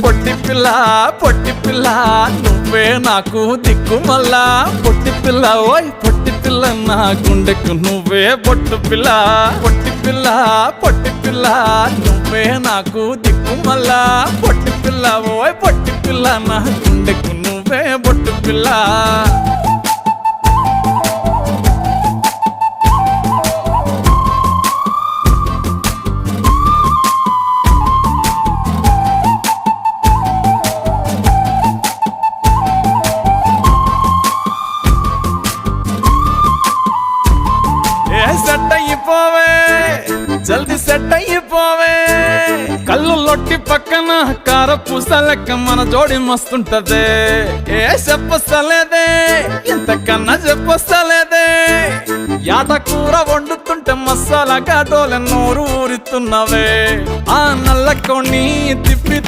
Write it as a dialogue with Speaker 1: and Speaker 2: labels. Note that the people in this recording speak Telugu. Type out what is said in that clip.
Speaker 1: పొట్టి పిల్ల నువ్వే నాకు దిక్కు మళ్ళా పొట్టి పిల్ల ఓయ్ పొట్టి పిల్ల నా గుండెకు నువ్వే పొట్టు పిల్ల పొట్టి పిల్ల నువ్వే నాకు దిక్కు మళ్ళా పొట్టి పిల్ల ఓయ్ పొట్టి పిల్ల నా గుండెకు నువ్వే పొట్టు పిల్ల సెట్ అయిపోవే జల్దీ సెట్ అయిపోవే కళ్ళు లొట్టి పక్కన కార పూసలెక్క మన జోడి మస్తుంటదే ఏ చెప్పలేదే ఇంతకన్నా చెప్పలేదే యాట కూర వండుతుంటే మసాలా కాటోలే నోరు ఊరిస్తున్నవే ఆ నల్ల కొన్ని తిప్పి